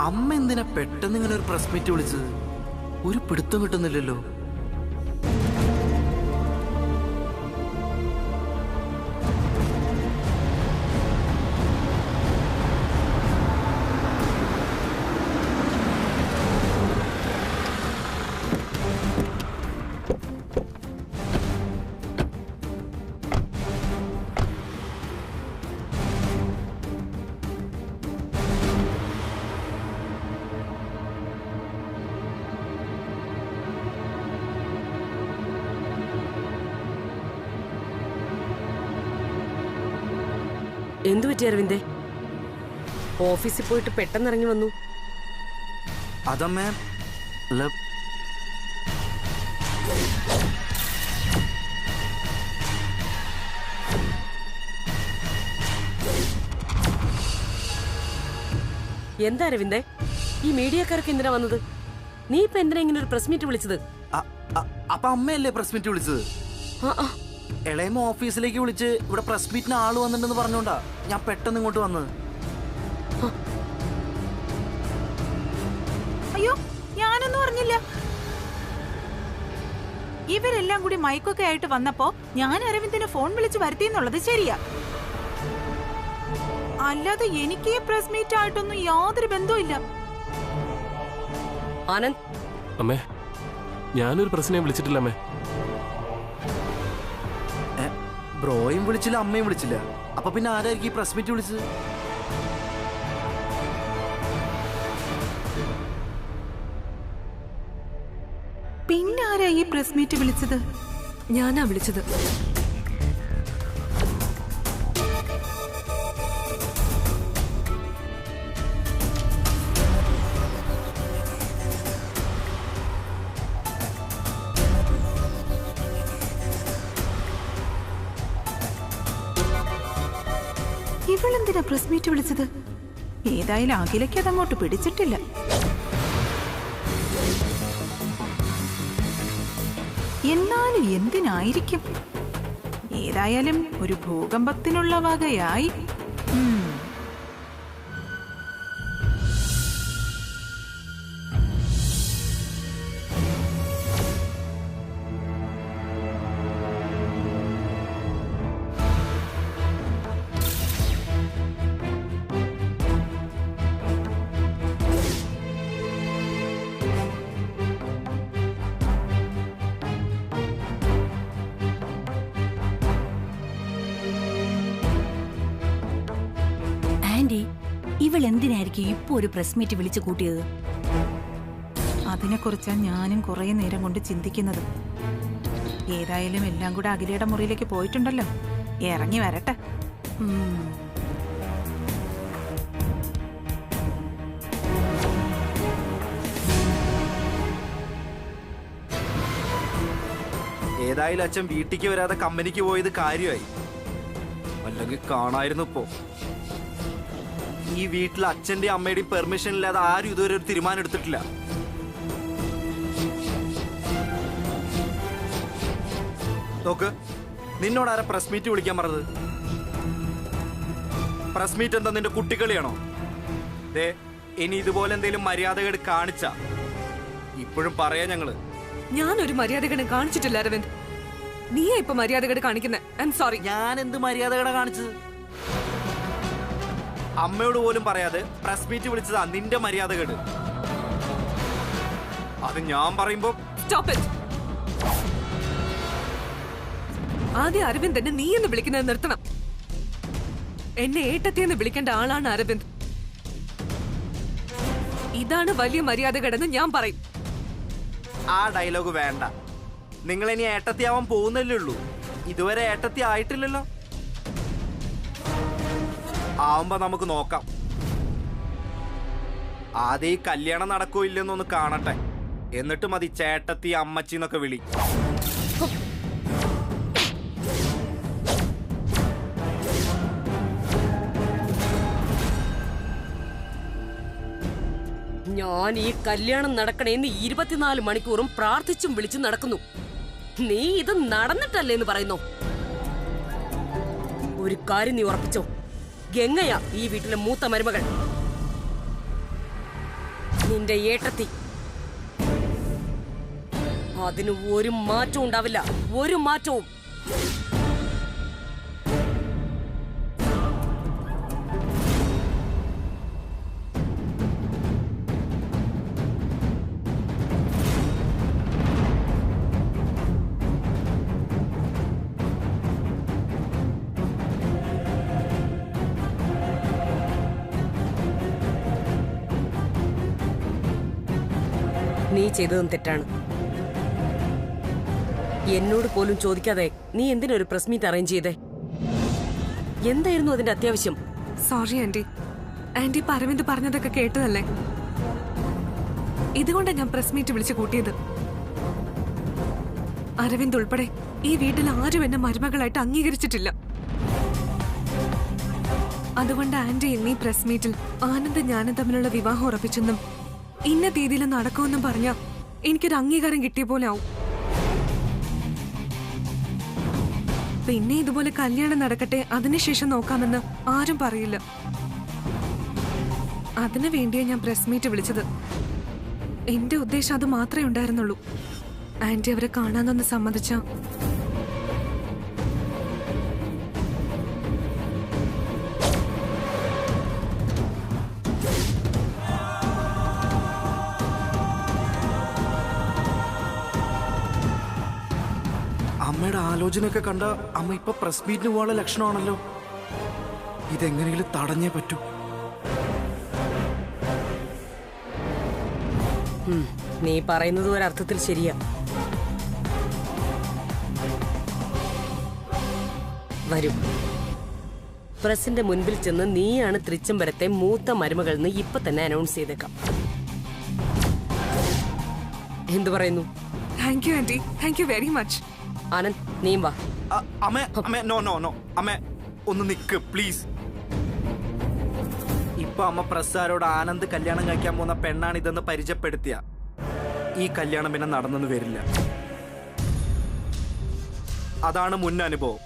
അമ്മ എന്തിനാ പെട്ടെന്ന് ഇങ്ങനെ ഒരു പ്രസ് മീറ്റ് വിളിച്ചത്? ഒരു പിടുത്തം കിട്ടുന്നില്ലല്ലോ. എന്തു പറ്റി അരവിന്ദേ? ഓഫീസിൽ പോയിട്ട് പെട്ടെന്ന് ഇറങ്ങി വന്നു. അതമ്മേ, എന്താ അരവിന്ദേ, ഈ മീഡിയക്കാർക്ക് എന്തിനാ വന്നത്? നീ ഇപ്പൊ എന്തിനാ ഇങ്ങനെ ഒരു പ്രസ് മീറ്റ് വിളിച്ചത്? അപ്പൊ അമ്മയല്ലേ പ്രസ് മീറ്റ് വിളിച്ചത്? ഇളയമ ഓഫീസിലേക്ക് വിളിച്ച് ഇവിടെ പ്രസ് മീറ്റിന് ആള് വന്നിട്ടുണ്ടെന്ന് പറഞ്ഞോണ്ടാ ഞാൻ പെട്ടെന്ന് ഇങ്ങോട്ട് വന്നത്. അയ്യോ, ഞാനൊന്നും അറിഞ്ഞില്ല. ഇവരെല്ലാം കൂടി മൈക്കൊക്കെ ആയിട്ട് വന്നപ്പോ ഞാൻ അരവിന്ദിനെ ഫോൺ വിളിച്ച് വരുത്തിയെന്നുള്ളത് ശരിയാ. അല്ലാതെ എനിക്ക് ഈ പ്രസ് മീറ്റ് ആയിട്ടൊന്നും യാതൊരു ബന്ധവുമില്ല. ആനന്ദ്, അമ്മേ, ഞാനൊരു പ്രശ്നം വിളിച്ചിട്ടില്ല അമ്മേ. ബ്രോയും വിളിച്ചില്ല, അമ്മയും വിളിച്ചില്ല. അപ്പൊ പിന്നെ ആരായിരിക്കും ഈ പ്രസ് മീറ്റ് വിളിച്ചത്? പിന്നെ ആരാ ഈ പ്രസ് മീറ്റ് വിളിച്ചത്? ഞാനാ വിളിച്ചത്. ഇവളെന്തിനാ പ്രസ് മീറ്റ് വിളിച്ചത്? ഏതായാലും അഖിലയ്ക്ക് അതങ്ങോട്ട് പിടിച്ചിട്ടില്ല. എന്നാലും എന്തിനായിരിക്കും? ഏതായാലും ഒരു ഭൂകമ്പത്തിനുള്ള വകയായി. ഇവൾ എന്തിനായിരിക്കും ഇപ്പൊ ഒരു പ്രസ് മീറ്റ് വിളിച്ചു കൂട്ടിയത്? അതിനെക്കുറിച്ചാ ഞാനും കുറെ നേരം കൊണ്ട് ചിന്തിക്കുന്നത്. ഏതായാലും എല്ലാം കൂടെ അഖിലയുടെ മുറിയിലേക്ക് പോയിട്ടുണ്ടല്ലോ, ഇറങ്ങി വരട്ടെ. ഏതായാലും അച്ഛൻ വീട്ടിലേക്ക് വരാതെ കമ്പനിക്ക് പോയത് കാര്യമായി. അല്ലെങ്കിൽ കാണായിരുന്നു. ഇപ്പോ ഈ വീട്ടിൽ അച്ഛന്റെയും അമ്മയുടെയും പെർമിഷൻ ഇല്ലാതെ ആരും ഇതുവരെ ഒരു തീരുമാനം എടുത്തിട്ടില്ല. നോക്ക്, നിന്നോട് ആരാ പ്രസ് മീറ്റ് വിളിക്കാൻ പറഞ്ഞത്? പ്രസ് മീറ്റ് എന്താ നിന്റെ കുട്ടികളിയാണോ? ദേ, ഇനി ഇതുപോലെ എന്തെങ്കിലും മര്യാദകൾ കാണിച്ച ഇപ്പോഴും പറയാ ഞങ്ങള്. ഞാനൊരു മര്യാദകേട് കാണിച്ചിട്ടില്ല അരവിന്ദ്. നീയാ ഇപ്പൊ മര്യാദകേട് കാണിക്കുന്നത്. I am sorry. ഞാൻ എന്ത് മര്യാദകേടാ കാണിച്ചത്? അമ്മയോട് പോലും പറയാതെ പ്രസ് മീറ്റ് വിളിച്ചതാ നിന്റെ മര്യാദകേട്. അത് ഞാൻ പറയുമ്പോ സ്റ്റോപ്പ് ഇറ്റ്. ആദ്യം അരവിന്ദ് എന്നെ നീ എന്ന് വിളിക്കുന്നത് നിർത്തണം. എന്നെ ഏട്ടത്തിയെന്ന് വിളിക്കേണ്ട ആളാണ് അരവിന്ദ്. ഇതാണ് വലിയ മര്യാദകേടെന്ന് ഞാൻ പറയും. ആ ഡയലോഗ് വേണ്ട. നിങ്ങൾ ഇനി ഏട്ടത്തിയാവാൻ പോകുന്നല്ലേ ഉള്ളൂ. ഇതുവരെ ഏട്ടത്തി ആയിട്ടില്ലല്ലോ. ആവുമ്പോ നമുക്ക് നോക്കാം. ആദ്യം ഈ കല്യാണം നടക്കോ ഇല്ലെന്നൊന്ന് കാണട്ടെ. എന്നിട്ട് മതി ചേട്ടത്തി അമ്മച്ചി എന്നൊക്കെ വിളി. ഞാൻ ഈ കല്യാണം നടക്കണേന്ന് 24 മണിക്കൂറും പ്രാർത്ഥിച്ചും വിളിച്ചും നടക്കുന്നു. നീ ഇത് നടന്നിട്ടല്ലേ എന്ന് പറയുന്നു. ഒരു കാര്യം നീ ഉറപ്പിച്ചോ, ഗംഗയാ ഈ വീട്ടിലെ മൂത്ത മരുമകൾ. നിന്റെ ഏട്ടത്തി. അതിന് ഒരു മാറ്റവും ഉണ്ടാവില്ല, ഒരു മാറ്റവും. നീ ചെയ്തതും തെറ്റാണ്. എന്നോട് പോലും ചോദിക്കാതെ നീ എന്തിനൊരു പ്രസ് മീറ്റ് അറേഞ്ച് ചെയ്തേ? എന്തായിരുന്നു അതിന്റെ അത്യാവശ്യം? Sorry aunty. ആന്റി ഇപ്പൊ അരവിന്ദ് പറഞ്ഞതൊക്കെ കേട്ടതല്ലേ? ഇതുകൊണ്ടാണ് ഞാൻ പ്രസ് മീറ്റ് വിളിച്ചു കൂട്ടിയത്. അരവിന്ദ് ഉൾപ്പെടെ ഈ വീട്ടിൽ ആരും എന്നെ മരുമകളായിട്ട് അംഗീകരിച്ചിട്ടില്ല. അതുകൊണ്ട് ആന്റി ഇന്നീ പ്രസ് മീറ്റിൽ ആനന്ദ് ഞാനും തമ്മിലുള്ള വിവാഹം ഉറപ്പിച്ചെന്നും ഇന്ന തീയതിയിൽ നടക്കുമെന്നും പറഞ്ഞ എനിക്കൊരു അംഗീകാരം കിട്ടിയ പോലെ ആവും. പിന്നെ ഇതുപോലെ കല്യാണം നടക്കട്ടെ, അതിനുശേഷം നോക്കാമെന്ന് ആരും പറയില്ല. അതിനു വേണ്ടിയാ ഞാൻ പ്രസ് മീറ്റ് വിളിച്ചത്. എന്റെ ഉദ്ദേശം അത് മാത്രമേ ഉണ്ടായിരുന്നുള്ളൂ. ആന്റി അവരെ കാണാനൊന്ന് സമ്മതിച്ച. അമ്മയുടെ ആലോചനയൊക്കെ കണ്ട അമ്മ ഇപ്പൊ പ്രസ് മീറ്റിന് പോകാനുള്ള ലക്ഷണമാണല്ലോ. ഇതെങ്ങനെയെങ്കിലും തടഞ്ഞേ പറ്റൂ. നീ പറയുന്നത് ഒരർത്ഥത്തിൽ ശരിയാ. വരൂ, പ്രസിന്റെ മുൻപിൽ ചെന്ന് നീയാണ് തൃച്ചംബരത്തെ മൂത്ത മരുമകൾ എന്ന് ഇപ്പൊ തന്നെ അനൗൺസ് ചെയ്തേക്കാം. എന്തു പറയുന്നു? Thank you aunty, thank you very much. Anand, നീയും വാ. അമ്മ ഒന്ന് നിക്ക് പ്ലീസ്. ഇപ്പൊ അമ്മ പ്രസ്സാരോട് ആനന്ദ് കല്യാണം കഴിക്കാൻ പോകുന്ന പെണ്ണാണ് ഇതെന്ന് പരിചയപ്പെടുത്തിയ ഈ കല്യാണം പിന്നെ നടന്നെന്ന് വരില്ല. അതാണ് മുൻ അനുഭവം.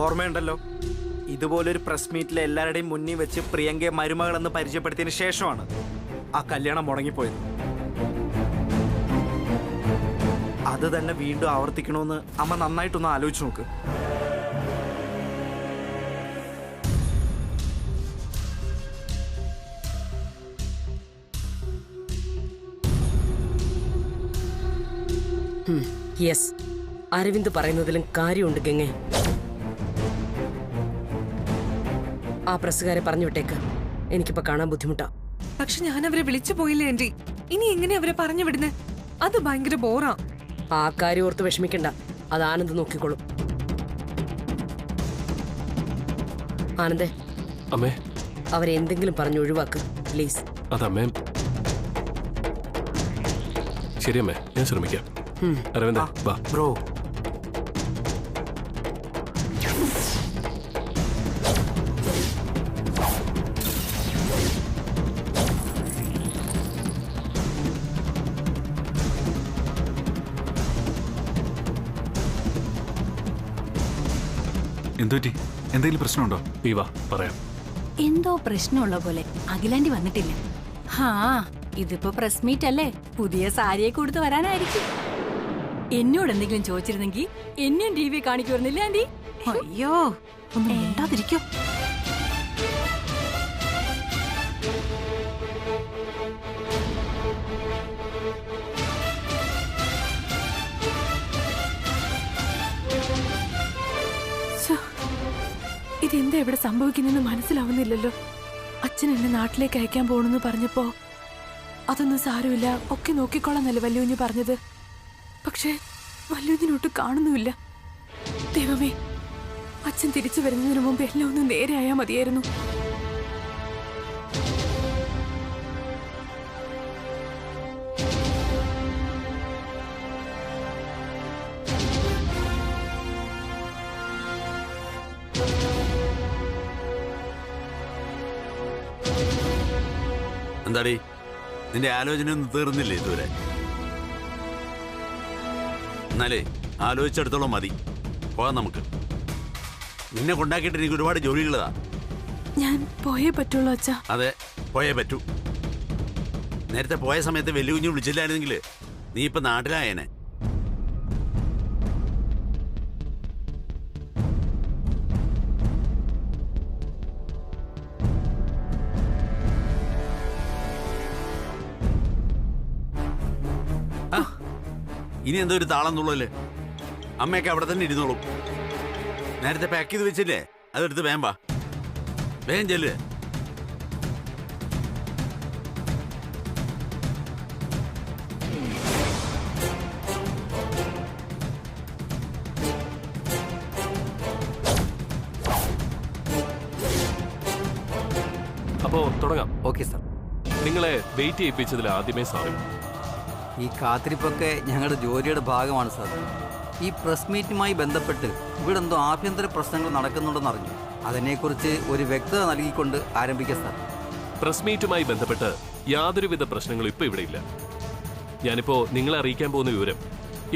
ഓർമ്മയുണ്ടല്ലോ, ഇതുപോലൊരു പ്രസ് മീറ്റിൽ എല്ലാവരുടെയും മുന്നിൽ വെച്ച് പ്രിയങ്കയെ മരുമകളെന്ന് പരിചയപ്പെടുത്തിയതിന് ശേഷമാണ് ആ കല്യാണം മുടങ്ങിപ്പോയത്. അത് തന്നെ വീണ്ടും ആവർത്തിക്കണമെന്ന് അമ്മ നന്നായിട്ടൊന്ന് ആലോചിച്ച് നോക്ക്. യെസ്, അരവിന്ദ് പറയുന്നതിലും കാര്യമുണ്ട് ഗംഗെ. ആ പ്രസ്സുകാരെ പറഞ്ഞു വിട്ടേക്ക്. എനിക്കിപ്പോ കാണാൻ ബുദ്ധിമുട്ടാ. പക്ഷെ ഞാൻ അവരെ വിളിച്ചു പോയില്ലേ ആന്റി. ഇനി എങ്ങനെ അവരെ പറഞ്ഞു വിടുന്നേ? അത് ഭയങ്കര ബോറാ. ആ കാര്യം ഓർത്ത് വിഷമിക്കണ്ട, അത് ആനന്ദ് നോക്കിക്കോളും. ആനന്ദേ, അമ്മേ, അവരെന്തെങ്കിലും പറഞ്ഞു ഒഴിവാക്ക് പ്ലീസ്. അതമ്മേ. ശരി അമ്മേ, ഞാൻ ശ്രമിക്കാം. അരവിന്ദ വാ. ബ്രോ, എന്തുപറ്റി? എന്തെങ്കിലും പ്രശ്നമുണ്ടോ? നീ വാ, പറയാം. എന്തോ പ്രശ്നമുള്ള പോലെ. അഖിലാന്റി വന്നിട്ടില്ല. ഹാ, ഇതിപ്പോ പ്രസ് മീറ്റ് അല്ലേ, പുതിയ സാരിയെ കൊടുത്ത് വരാനായിരിക്കും. എന്നോട് എന്തെങ്കിലും ചോദിച്ചിരുന്നെങ്കിൽ എന്നെയും ടി വി കാണിക്കുവായിരുന്നില്ല ആന്റി? അയ്യോ, ഒന്നും മിണ്ടാതിരിക്കോ. ഇതെന്താ ഇവിടെ സംഭവിക്കുന്നെന്ന് മനസ്സിലാവുന്നില്ലല്ലോ. അച്ഛൻ എന്നെ നാട്ടിലേക്ക് അയക്കാൻ പോണെന്ന് പറഞ്ഞപ്പോ അതൊന്നും സാരമില്ല, ഒക്കെ നോക്കിക്കോളാന്നല്ലേ വല്യുഞ്ഞ് പറഞ്ഞത്. പക്ഷേ വല്യുഞ്ഞിനൊട്ട് കാണുന്നുമില്ല. ദൈവമേ, അച്ഛൻ തിരിച്ചു വരുന്നതിന് മുമ്പ് എല്ലാം ഒന്ന് നേരെയായാ മതിയായിരുന്നു. എന്താടി, നിന്റെ ആലോചനയൊന്നും തീർന്നില്ലേ ഇതുവരെ? എന്നാലേ ആലോചിച്ചെടുത്തോളം മതി, പോകാം നമുക്ക്. നിന്നെ കൊണ്ടാക്കിയിട്ട് എനിക്ക് ഒരുപാട് ജോലികളതാ. ഞാൻ പോയേ പറ്റുള്ളൂ അച്ഛാ. അതെ, പോയേ പറ്റൂ. നേരത്തെ പോയ സമയത്ത് വലിയ കുഞ്ഞു വിളിച്ചില്ലായിരുന്നെങ്കിൽ നീ ഇപ്പൊ നാട്ടിലായേനെ. ഇനി എന്തോ ഒരു താളം തുള്ളല്ലേ. അമ്മയൊക്കെ അവിടെ തന്നെ ഇരുന്നോളും. നേരത്തെ പാക്ക് ചെയ്ത് വെച്ചില്ലേ, അതെടുത്ത് വേഗം വാ, വേഗം ചെല്ല്. അപ്പോ തുടങ്ങാം. Okay sir. നിങ്ങളെ വെയിറ്റ് ചെയ്യിപ്പിച്ചതിൽ ആദ്യമേ സോറി. ഈ കാത്തിരിപ്പൊക്കെ ഞങ്ങളുടെ ജോലിയുടെ ഭാഗമാണ് സാർ. ഈ പ്രസ് മീറ്റുമായി ബന്ധപ്പെട്ട് ഇവിടെ എന്തോ ആഭ്യന്തര പ്രശ്നങ്ങൾ നടക്കുന്നുണ്ടെന്ന് അറിഞ്ഞു. അതിനെക്കുറിച്ച് ഒരു വ്യക്തത നൽകിക്കൊണ്ട് ആരംഭിക്കാം സാർ. പ്രസ് മീറ്റുമായി ബന്ധപ്പെട്ട് യാതൊരുവിധ പ്രശ്നങ്ങളും ഇപ്പൊ ഇവിടെ ഇല്ല. ഞാനിപ്പോ നിങ്ങളെ അറിയിക്കാൻ പോകുന്ന വിവരം,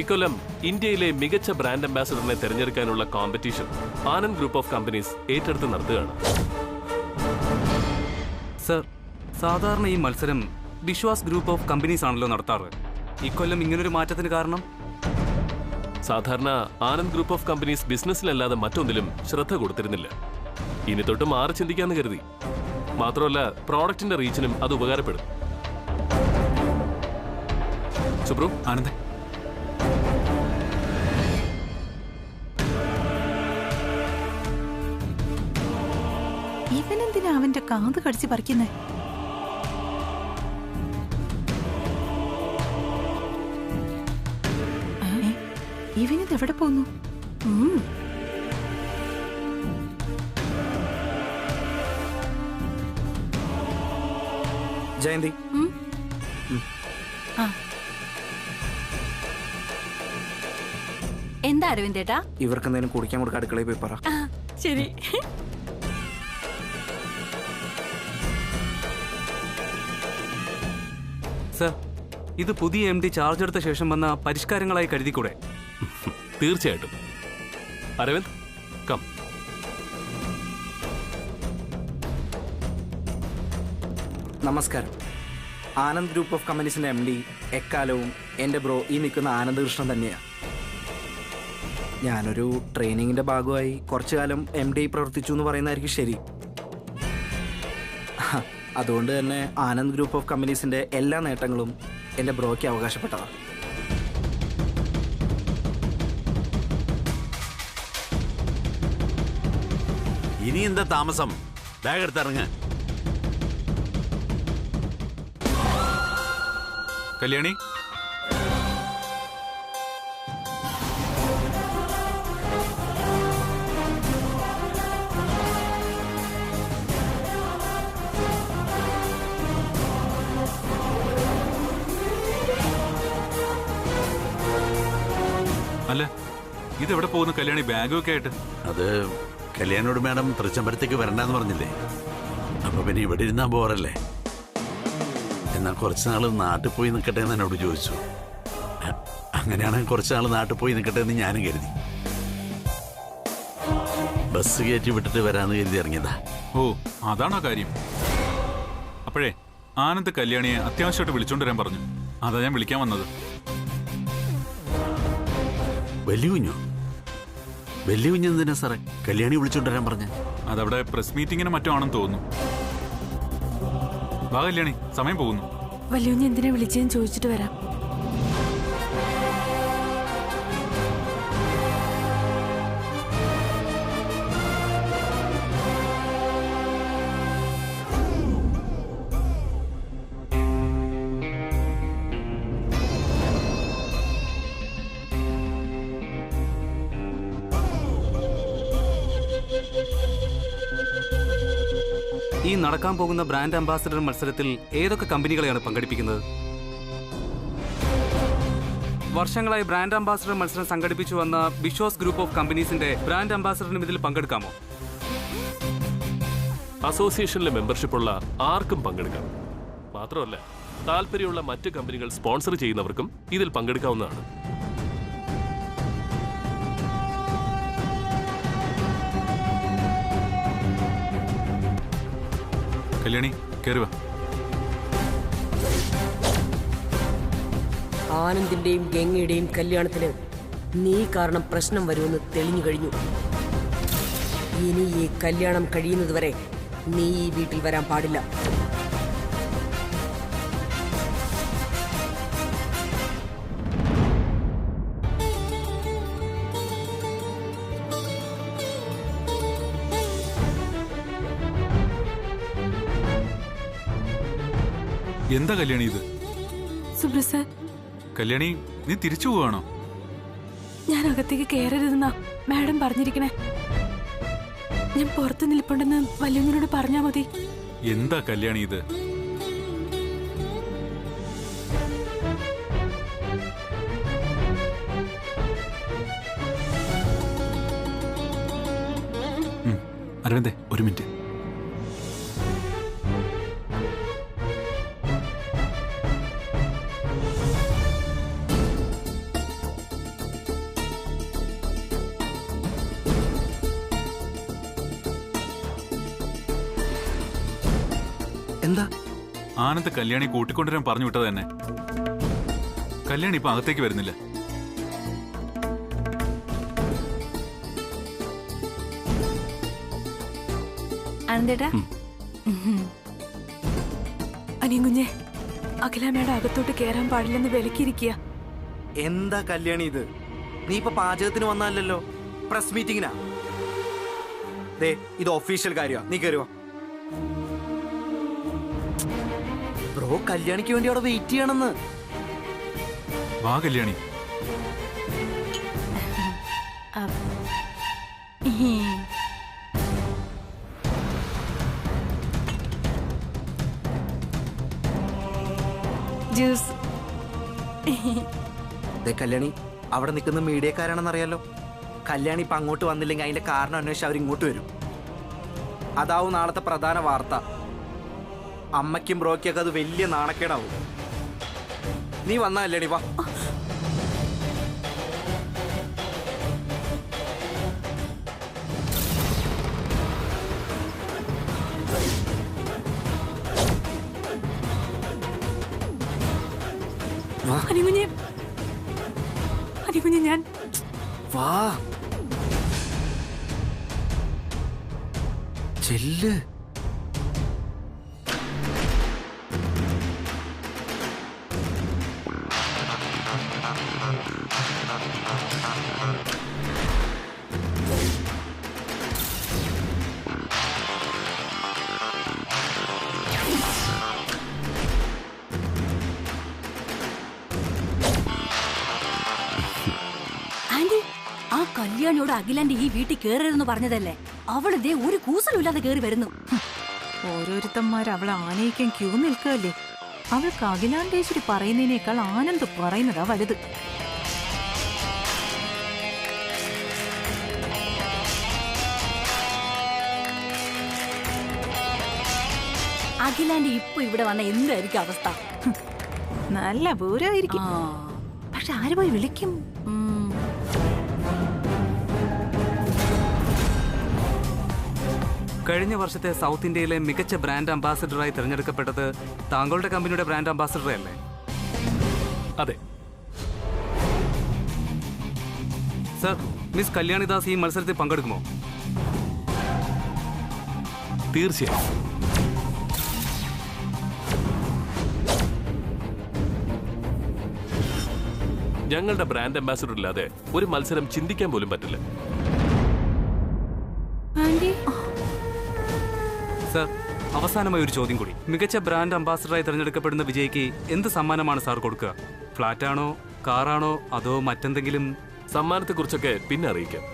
ഇക്കൊല്ലം ഇന്ത്യയിലെ മികച്ച ബ്രാൻഡ് അംബാസഡറിനെ തെരഞ്ഞെടുക്കാനുള്ള competition Anand group of companies ഏറ്റെടുത്ത് നടത്തുകയാണ്. സർ, സാധാരണ ഈ മത്സരം വിശ്വാസ് ഗ്രൂപ്പ് ഓഫ് കമ്പനീസ് ആണല്ലോ നടത്താറ്. ഇക്കൊല്ലം ഇങ്ങനൊരു മാറ്റത്തിന് കാരണം? സാധാരണ ആനന്ദ് ഗ്രൂപ്പ് ഓഫ് കമ്പനീസ് ബിസിനസ്സിലല്ലാതെ മറ്റൊന്നിലും ശ്രദ്ധ കൊടുത്തിരുന്നില്ല. ഇനി തൊട്ട് മാറി ചിന്തിക്കാന്ന് കരുതി. മാത്രമല്ല, പ്രോഡക്റ്റിന്റെ റീച്ചിനും അത് ഉപകാരപ്പെടും. സുബ്രു, ആനന്ദേ, ഇവനെന്തിനാ അവന്റെ കാത് കടിച്ച് പറിക്കുന്നേ? ഇവനിത് എവിടെ പോന്നു? ജയന്തി, എന്താ അരവിന്ദേട്ടാ? ഇവർക്ക് എന്തെങ്കിലും കുടിക്കാൻ കൊടുക്കുക, അടുക്കളയിൽ പോയി പറ. ശരി. സർ, ഇത് പുതിയ MD ചാർജ് എടുത്ത ശേഷം വന്ന പരിഷ്കാരങ്ങളായി കരുതിക്കൂടെ? തീർച്ചയായിട്ടും. അരവിന്ദ്, കം. നമസ്കാരം. ആനന്ദ് ഗ്രൂപ്പ് ഓഫ് കമ്പനീസിന്റെ MD എക്കാലവും എൻ്റെ ബ്രോ ഈ നിൽക്കുന്ന ആനന്ദ് കൃഷ്ണൻ തന്നെയാണ്. ഞാനൊരു ട്രെയിനിങ്ങിന്റെ ഭാഗമായി കുറച്ചു കാലം MD പ്രവർത്തിച്ചു എന്ന് പറയുന്നതായിരിക്കും ശരി. അതുകൊണ്ട് തന്നെ ആനന്ദ് ഗ്രൂപ്പ് ഓഫ് കമ്പനീസിന്റെ എല്ലാ നേട്ടങ്ങളും എൻ്റെ ബ്രോയ്ക്ക് അവകാശപ്പെട്ടതാണ്. ഇനി എന്താ താമസം? ബാഗ് എടുത്തിറങ്ങ്. കല്യാണി, അല്ല ഇതെവിടെ പോകുന്നു കല്യാണി, ബാഗൊക്കെ ആയിട്ട്? അത് കല്യാണോട് മാഡം തൃച്ചംബരത്തേക്ക് വരണ്ടെന്ന് പറഞ്ഞില്ലേ, അപ്പൊ പിന്നെ ഇവിടെ ഇരുന്നാ ബോറല്ലേ. എന്നാൽ കുറച്ച് നാൾ നാട്ടിൽ പോയി നിൽക്കട്ടെ എന്ന് എന്നോട് ചോദിച്ചു. അങ്ങനെയാണെങ്കിൽ കുറച്ച് നാൾ നാട്ടിൽ പോയി നിൽക്കട്ടെ എന്ന് ഞാനും കരുതി. ബസ് കയറ്റി വിട്ടിട്ട് വരാന്ന് കരുതി ഇറങ്ങിയതാ. ഓ, അതാണോ കാര്യം? അപ്പോഴേ ആനന്ദ് കല്യാണിയെ അത്യാവശ്യമായിട്ട് വിളിച്ചോണ്ട് വരാൻ പറഞ്ഞു. അതാ ഞാൻ വിളിക്കാൻ വന്നത്. വലിയ കുഞ്ഞോ? വലിയ കുഞ്ഞെന്തിനാ സാറേ കല്യാണി വിളിച്ചോണ്ടുവരാൻ പറഞ്ഞ? അതവിടെ പ്രസ് മീറ്റിങ്ങിന് മറ്റോ ആണെന്ന് തോന്നുന്നു. വാ കല്യാണി, സമയം പോകുന്നു. വലിയ എന്തിനാ വിളിച്ചതെന്ന് ചോദിച്ചിട്ട് വരാം. ഈ നടക്കാൻ പോകുന്ന ബ്രാൻഡ് അംബാസഡർ മത്സരത്തിൽ ഏതൊക്കെ കമ്പനികളെയാണ് പങ്കെടുപ്പിക്കുന്നത്? വർഷങ്ങളായി ബ്രാൻഡ് അംബാസഡർ മത്സരം സംഘടിപ്പിച്ചു വന്ന വിശ്വാസ് ഗ്രൂപ്പ് ഓഫ് കമ്പനീസിന്റെ ബ്രാൻഡ് അംബാസഡറിനും ഇതിൽ പങ്കെടുക്കാമോ? അസോസിയേഷനിലെ മെമ്പർഷിപ്പുള്ള ആർക്കും പങ്കെടുക്കാം. മാത്രമല്ല, താല്പര്യമുള്ള മറ്റ് കമ്പനികൾ സ്പോൺസർ ചെയ്യുന്നവർക്കും ഇതിൽ പങ്കെടുക്കാവുന്നതാണ്. കല്യാണി കയറി വാ. ആനന്ദിന്റെയും ഗംഗയുടെയും കല്യാണത്തിന് നീ കാരണം പ്രശ്നം വരുമെന്ന് തെളിഞ്ഞു കഴിഞ്ഞു. ഇനി ഈ കല്യാണം കഴിയുന്നതുവരെ നീ ഈ വീട്ടിൽ വരാൻ പാടില്ല. എന്താ കല്യാണി ഇത്? സുബ്രസ്, കല്യാണി നീ തിരിച്ചു പോവാണോ? ഞാൻ അകത്തേക്ക് കയറരുതെന്നാ മാഡം പറഞ്ഞിരിക്കണേ. ഞാൻ പുറത്ത് നിൽപ്പുണ്ടെന്ന് വല്യമ്മനോട് പറഞ്ഞാ മതി. എന്താ കല്യാണി ഇത്? അരവിന്ദേ, ഒരു മിനിറ്റ്. എന്താ? ആനന്ദ് കല്യാണി കൂട്ടിക്കൊണ്ടുവരാൻ പറഞ്ഞു വിട്ടത് തന്നെ. കല്യാണി ഇപ്പൊ അകത്തേക്ക് വരുന്നില്ല. ആനന്ദേട്ടാ, അനിയൻകുഞ്ഞെ, അഖിലാമ്മയുടെ അകത്തോട്ട് കയറാൻ പാടില്ലെന്ന് വിലക്കിയിരിക്കുക. എന്താ കല്യാണി ഇത്? നീ ഇപ്പൊ പാചകത്തിന് വന്നല്ലോ, പ്രസ് മീറ്റിങ്ങിനാ. ദേ, ഇത് ഒഫീഷ്യൽ കാര്യമാ. നീ കയറുവാ. ബ്രോ കല്യാണിക്ക് വേണ്ടി അവിടെ വെയിറ്റ് ചെയ്യണമെന്ന്. വാ കല്യാണി. ജ്യൂസ്. കല്യാണി, അവിടെ നിൽക്കുന്ന മീഡിയക്കാരാണെന്നറിയാലോ. കല്യാണി ഇപ്പൊ അങ്ങോട്ട് വന്നില്ലെങ്കിൽ അതിന്റെ കാരണം അന്വേഷിച്ച് അവർ ഇങ്ങോട്ട് വരും. അതാവും നാളത്തെ പ്രധാന വാർത്ത. അമ്മയ്ക്കും ബ്രോയ്ക്കൊക്കെ അത് വലിയ നാണക്കേടാവും. നീ വന്നാ കല്യാണി, വാ. അനികുഞ്ഞെ, ഞാൻ വാ ചെല്ല്. ആന്റി, ആ കല്യാണിയോട് അഖിലാന്റെ ഈ വീട്ടിൽ കയറരുതെന്ന് പറഞ്ഞതല്ലേ? അവള് ദേ ഒരു കൂസലുമില്ലാതെ കയറി വരുന്നു. ഓരോരുത്തന്മാർ അവളെ ആനയിക്കാൻ ക്യൂ നിൽക്കുകയല്ലേ. അവൾക്ക് അഖിലാണ്ടേശ്വരി പറയുന്നതിനേക്കാൾ ആനന്ദ് പറയുന്നതാ വലുത്. അഖിലാന്റെ ഇപ്പൊ ഇവിടെ വന്ന എന്തായിരിക്കും അവസ്ഥ? നല്ല പൂരമായിരിക്കും. പക്ഷെ ആര് പോയി വിളിക്കും? കഴിഞ്ഞ വർഷത്തെ സൗത്ത് ഇന്ത്യയിലെ മികച്ച ബ്രാൻഡ് അംബാസിഡറായി തിരഞ്ഞെടുക്കപ്പെട്ടത് താങ്കളുടെ കമ്പനിയുടെ ബ്രാൻഡ് അംബാസിഡർ അല്ലേ? അതെ സർ. മിസ് കല്യാണിദാസ് ഈ മത്സരത്തിൽ പങ്കെടുക്കുമോ? തീർച്ചയായും. ഞങ്ങളുടെ ബ്രാൻഡ് അംബാസിഡർ ഇല്ലാതെ ഒരു മത്സരം ചിന്തിക്കാൻ പോലും പറ്റില്ല. സർ, അവസാനമായി ഒരു ചോദ്യം കൂടി. മികച്ച ബ്രാൻഡ് അംബാസിഡറായി തിരഞ്ഞെടുക്കപ്പെടുന്ന വിജയിക്ക് എന്ത് സമ്മാനമാണ് സാർ കൊടുക്കുക? ഫ്ലാറ്റാണോ, കാറാണോ, അതോ മറ്റെന്തെങ്കിലും? സമ്മാനത്തെക്കുറിച്ചൊക്കെ പിന്നെ അറിയിക്കാം.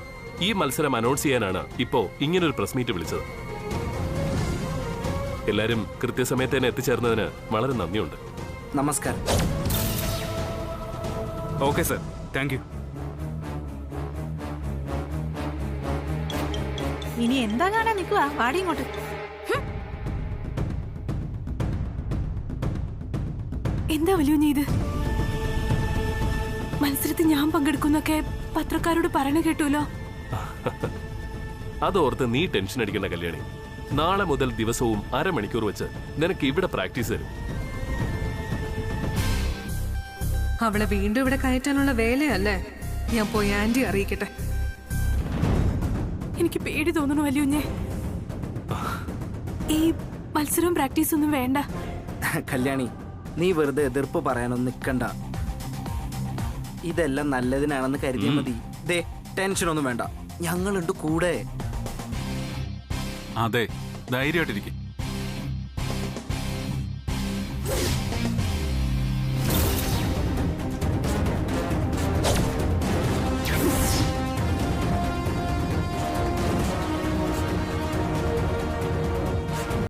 ഈ മത്സരം അനൗൺസ് ചെയ്യാനാണ് ഇപ്പോ ഇങ്ങനൊരു പ്രസ് മീറ്റ് വിളിച്ചത്. എല്ലാരും കൃത്യസമയത്ത് തന്നെ എത്തിച്ചേർന്നതിന് വളരെ നന്ദിയുണ്ട്. നമസ്കാരം. Okay sir, thank you. ഇനി എന്താ കാണാൻ നിൽക്കുക? വാടി ഇങ്ങോട്ട്. എന്താ വലിയ ഇത്? മത്സരത്തിൽ ഞാൻ പങ്കെടുക്കുന്നൊക്കെ പത്രക്കാരോട് പറയണ കേട്ടുല്ലോ. അതോർത്ത് നീ ടെൻഷൻ അടിക്കേണ്ട കല്യാണി. നാളെ മുതൽ ദിവസവും അരമണിക്കൂർ വെച്ച് നിനക്ക് ഇവിടെ പ്രാക്ടീസ് തരും. അവളെ വീണ്ടും ഇവിടെ കയറ്റാനുള്ള വേലയല്ലേ? ഞാൻ പോയി ആന്റി അറിയിക്കട്ടെ. എനിക്ക് പേടി തോന്നുന്നു വല്യുഞ്ഞെ. ഈ മത്സരവും പ്രാക്ടീസ് ഒന്നും വേണ്ട. കല്യാണി, നീ വെറുതെ എതിർപ്പ് പറയാനൊന്നും നിൽക്കണ്ട. ഇതെല്ലാം നല്ലതിനാണെന്ന് കരുതിയാൽ മതി. ദേ, ടെൻഷനൊന്നും വേണ്ട, ഞങ്ങളുണ്ട് കൂടെ. അതെ, ധൈര്യമായിട്ടിരിക്കും.